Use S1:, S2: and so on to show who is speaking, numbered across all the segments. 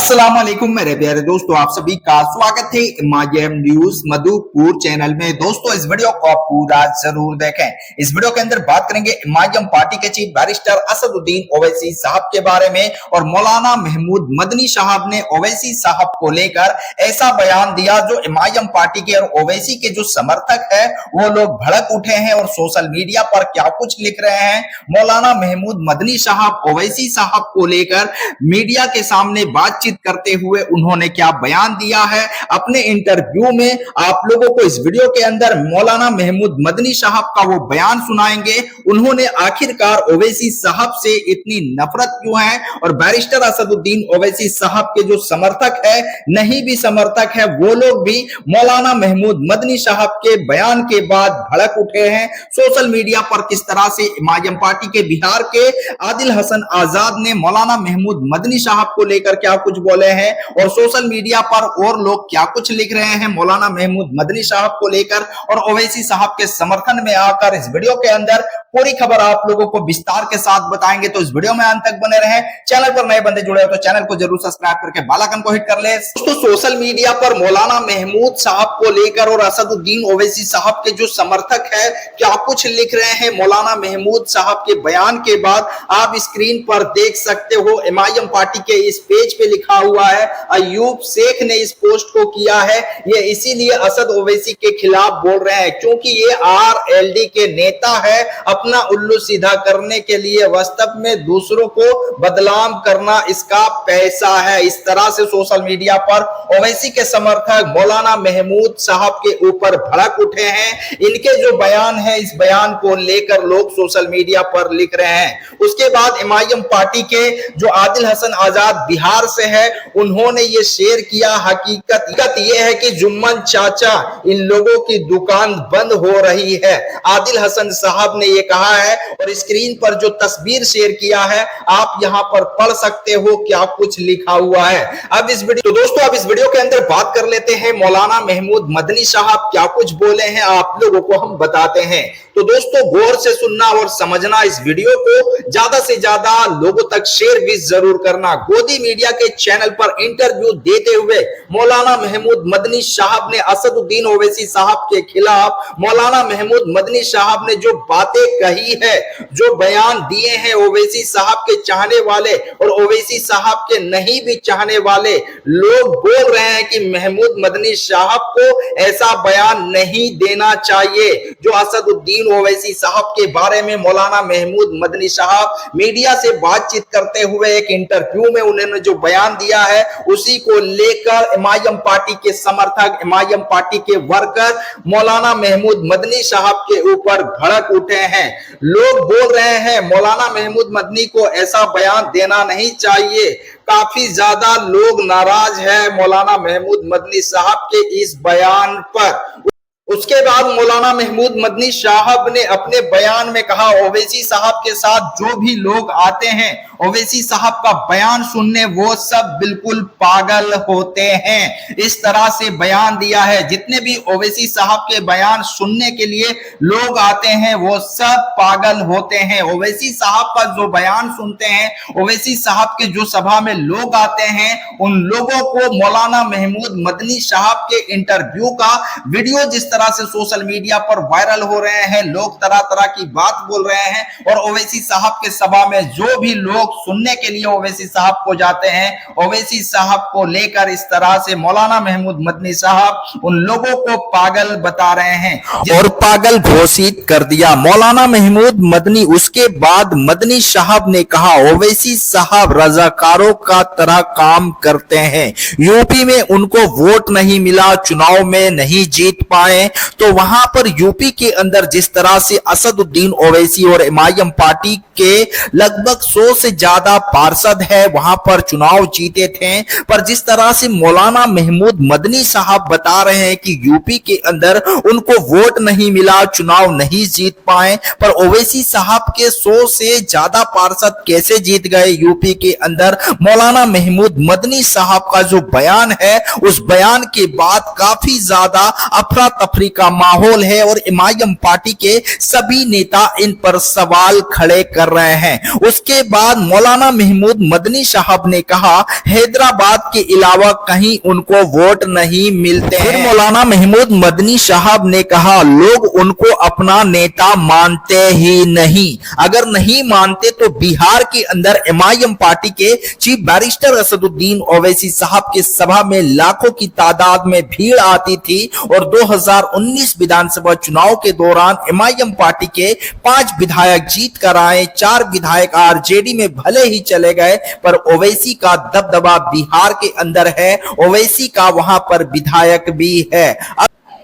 S1: अस्सलाम वालेकुम मेरे प्यारे दोस्तों, आप सभी का स्वागत है एमआईएम न्यूज मधुपुर चैनल में। दोस्तों इस वीडियो को आप पूरा जरूर देखें। इस वीडियो के अंदर बात करेंगे एमआईएम पार्टी के चीफ बैरिस्टर असदुद्दीन ओवैसी साहब के बारे में और मौलाना महमूद मदनी साहब ने ओवैसी साहब को लेकर ऐसा बयान दिया जो एमआईएम पार्टी के और ओवैसी के जो समर्थक है वो लोग भड़क उठे हैं और सोशल मीडिया पर क्या कुछ लिख रहे हैं। मौलाना महमूद मदनी साहब ओवैसी साहब को लेकर मीडिया के सामने बातचीत करते हुए उन्होंने क्या बयान दिया है अपने इंटरव्यू में, आप लोगों को इस वीडियो के अंदर मौलाना महमूद मदनी साहब का वो बयान सुनाएंगे। उन्होंने आखिरकार ओवैसी साहब से इतनी नफरत क्यों है और बैरिस्टर असदुद्दीन ओवैसी साहब के जो समर्थक है, नहीं भी समर्थक है, वो लोग भी मौलाना महमूद मदनी साहब के बयान के बाद भड़क उठे हैं। सोशल मीडिया पर किस तरह से एमआईएम पार्टी के बिहार के आदिल हसन आजाद ने मौलाना महमूद मदनी साहब को लेकर क्या कुछ बोले हैं और सोशल मीडिया पर और लोग क्या कुछ लिख रहे हैं मौलाना महमूद मदनी साहब को लेकर और ओवैसी साहब के समर्थन में आकर, इस वीडियो के अंदर पूरी खबर आप लोगों को विस्तार के साथ बताएंगे। तो इस वीडियो में अंत तक बने रहें। चैनल पर नए बंदे जुड़े हो तो चैनल को जरूर सब्सक्राइब करके बेल आइकन को हिट कर ले। दोस्तों सोशल मीडिया पर मौलाना महमूद साहब को लेकर और असदुद्दीन ओवैसी साहब के जो समर्थक है क्या कुछ लिख रहे हैं मौलाना महमूद साहब के बयान के बाद, आप स्क्रीन पर देख सकते हो। एमआईएम पार्टी के इस पेज पे लिखा हुआ है, अयूब शेख ने इस पोस्ट को किया है। ये इसीलिए असद ओवैसी के खिलाफ बोल रहे हैं क्योंकि ये आरएलडी के नेता है। अपना उल्लू सीधा करने के लिए वास्तव में दूसरों को बदनाम करना इसका पैसा है। इस तरह से सोशल मीडिया पर ओवैसी के समर्थक मौलाना महमूद साहब के ऊपर भड़क उठे हैं। इनके जो बयान है, इस बयान को लेकर लोग सोशल मीडिया पर लिख रहे हैं। उसके बाद एमआईएम पार्टी के जो आदिल हसन आजाद बिहार से है, उन्होंने ये शेयर किया। हकीकत यह है कि जुम्मन चाचा इन लोगों की दुकान बंद हो रही है, आदिल हसन साहब ने ये कहा है और स्क्रीन पर जो तस्वीर शेयर किया है आप यहां पर पढ़ सकते हो क्या कुछ लिखा हुआ है। अब इस वीडियो के अंदर बात कर लेते हैं मौलाना महमूद मदनी साहब क्या कुछ बोले हैं, आप लोगों को हम बताते हैं। तो दोस्तों गौर से सुनना और समझना, इस वीडियो को ज्यादा से ज्यादा लोगों तक शेयर भी जरूर करना। गोदी मीडिया के चैनल पर इंटरव्यू देते हुए मौलाना महमूद मदनी साहब ने असदुद्दीन ओवैसी साहब के खिलाफ, मौलाना महमूद मदनी साहब ने जो बातें कही है, जो बयान दिए हैं ओवैसी साहब के चाहने वाले और ओवैसी साहब के नहीं भी चाहने वाले लोग बोल रहे हैं कि महमूद मदनी साहब को ऐसा बयान नहीं देना चाहिए। जो असदुद्दीन ओवैसी साहब के बारे में मौलाना महमूद मदनी साहब मीडिया से बातचीत करते हुए एक इंटरव्यू में उन्होंने जो बयान दिया है, उसी को लेकर एमआईएम पार्टी के समर्थक, एमआईएम पार्टी के वर्कर मौलाना महमूद मदनी साहब के ऊपर भड़क उठे हैं। लोग बोल रहे हैं मौलाना महमूद मदनी को ऐसा बयान देना नहीं चाहिए। काफी ज्यादा लोग नाराज है मौलाना महमूद मदनी साहब के इस बयान पर। उसके बाद मौलाना महमूद मदनी साहब ने अपने बयान में कहा, ओवैसी साहब के साथ जो भी लोग आते हैं ओवैसी साहब का बयान सुनने, वो सब बिल्कुल पागल होते हैं। इस तरह से बयान दिया है। जितने भी ओवैसी साहब के बयान सुनने के लिए लोग आते हैं वो सब पागल होते हैं। ओवैसी साहब का जो बयान सुनते हैं, ओवैसी साहब के जो सभा में लोग आते हैं, उन लोगों को मौलाना महमूद मदनी साहब के इंटरव्यू का वीडियो जिस तरह से सोशल मीडिया पर वायरल हो रहे हैं, लोग तरह तरह की बात बोल रहे हैं और ओवैसी साहब के सभा में जो भी लोग सुनने के लिए ओवैसी साहब को जाते हैं, ओवैसी साहब को लेकर इस तरह से मौलाना महमूद मदनी साहब उन लोगों को पागल बता रहे हैं और पागल घोषित कर दिया मौलाना महमूद मदनी। उसके बाद मदनी साहब ने कहा, ओवैसी साहब रजाकारों का तरह काम करते हैं। यूपी में उनको वोट नहीं मिला, चुनाव में नहीं जीत पाए, तो वहां पर यूपी के अंदर जिस तरह से असदुद्दीन ओवैसी और एमआईएम पार्टी के लगभग 100 से ज्यादा पार्षद है, वहां पर चुनाव जीते थे। पर जिस तरह से मौलाना महमूद मदनी साहब बता रहे हैं कि यूपी के अंदर उनको वोट नहीं मिला, चुनाव नहीं जीत पाए, पर ओवैसी साहब के 100 से ज्यादा पार्षद कैसे जीत गए यूपी के अंदर। मौलाना महमूद मदनी साहब का जो बयान है, उस बयान के बाद काफी ज्यादा अफरा तफरी का माहौल है और एमआईएम पार्टी के सभी नेता इन पर सवाल खड़े कर रहे हैं। उसके बाद मौलाना महमूद मदनी साहब ने कहा हैदराबाद के अलावा कहीं उनको वोट नहीं मिलते हैं। फिर मौलाना महमूद मदनी साहब ने कहा लोग उनको अपना नेता मानते ही नहीं, अगर नहीं मानते तो बिहार के अंदर एमआईएम पार्टी के चीफ बैरिस्टर असदुद्दीन ओवैसी साहब के सभा में लाखों की तादाद में भीड़ आती थी और 2019 विधानसभा चुनाव के दौरान एमआईएम पार्टी के 5 विधायक जीत कर आए, 4 विधायक आरजेडी में भले ही चले गए पर ओवैसी का दबदबा बिहार के अंदर है, ओवैसी का वहां पर विधायक भी है।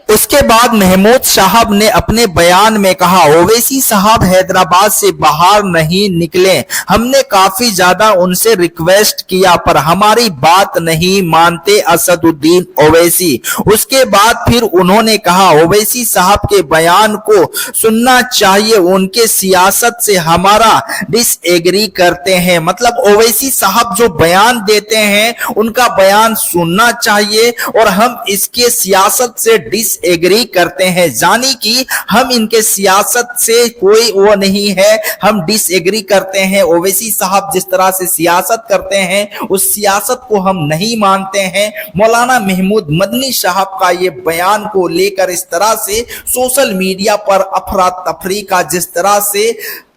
S1: उसके बाद महमूद साहब ने अपने बयान में कहा ओवैसी साहब हैदराबाद से बाहर नहीं निकले, हमने काफी ज्यादा उनसे रिक्वेस्ट किया पर हमारी बात नहीं मानते असदुद्दीन ओवैसी। उसके बाद फिर उन्होंने कहा ओवैसी साहब के बयान को सुनना चाहिए, उनके सियासत से हमारा डिसएग्री करते हैं। मतलब ओवैसी साहब जो बयान देते हैं उनका बयान सुनना चाहिए और हम इसके सियासत से एग्री करते हैं, जानी कि हम इनके सियासत से कोई वो नहीं है, हम डिसएग्री करते हैं। ओवैसी साहब जिस तरह से सियासत करते हैं उस सियासत को हम नहीं मानते हैं। मौलाना महमूद मदनी साहब का ये बयान को लेकर इस तरह से सोशल मीडिया पर अफरा तफरी का जिस तरह से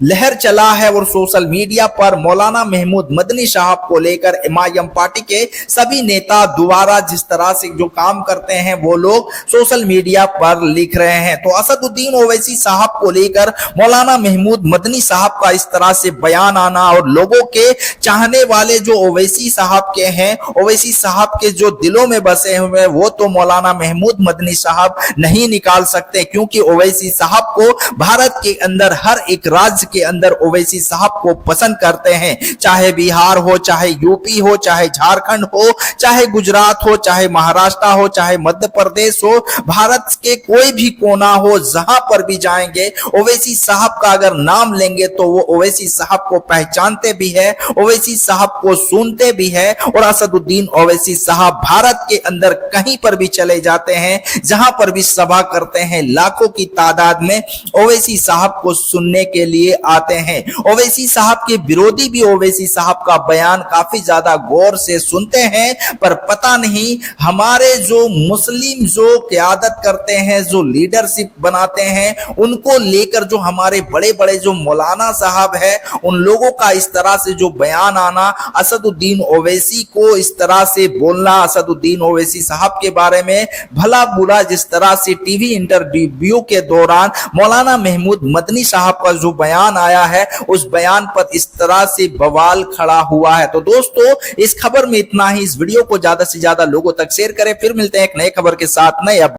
S1: लहर चला है और सोशल मीडिया पर मौलाना महमूद मदनी साहब को लेकर एमआईएम पार्टी के सभी नेता दोबारा जिस तरह से जो काम करते हैं वो लोग सोशल मीडिया पर लिख रहे हैं। तो असदुद्दीन ओवैसी साहब को लेकर मौलाना महमूद मदनी साहब का इस तरह से बयान आना और लोगों के चाहने वाले जो ओवैसी साहब के हैं, ओवैसी साहब के जो दिलों में बसे हुए वो तो मौलाना महमूद मदनी साहब नहीं निकाल सकते, क्योंकि ओवैसी साहब को भारत के अंदर हर एक राज्य के अंदर ओवैसी साहब को पसंद करते हैं, चाहे बिहार हो, चाहे यूपी हो, चाहे झारखंड हो, चाहे गुजरात हो, चाहे महाराष्ट्र हो, चाहे मध्य प्रदेश हो, भारत के कोई भी कोना हो, जहां पर भी जाएंगे ओवैसी साहब का अगर नाम लेंगे तो वो ओवैसी साहब को पहचानते भी है, ओवैसी साहब को सुनते भी है। और असदुद्दीन ओवैसी साहब भारत के अंदर कहीं पर भी चले जाते हैं, जहां पर भी सभा करते हैं, लाखों की तादाद में ओवैसी साहब को सुनने के लिए आते हैं। ओवैसी साहब के विरोधी भी ओवैसी साहब का बयान काफी ज्यादा गौर से सुनते हैं, पर पता नहीं हमारे जो मुस्लिम जो क़यादत करते हैं, जो लीडरशिप बनाते हैं, उनको लेकर जो हमारे बड़े बड़े जो मौलाना साहब है उन लोगों का इस तरह से जो बयान आना, असदुद्दीन ओवैसी को इस तरह से बोलना, असदुद्दीन ओवैसी साहब के बारे में भला बुरा जिस तरह से टीवी इंटरव्यू के दौरान मौलाना महमूद मदनी साहब का जो बयान आया है उस बयान पर इस तरह से बवाल खड़ा हुआ है। तो दोस्तों इस खबर में इतना ही। इस वीडियो को ज्यादा से ज्यादा लोगों तक शेयर करें। फिर मिलते हैं एक नए खबर के साथ, नए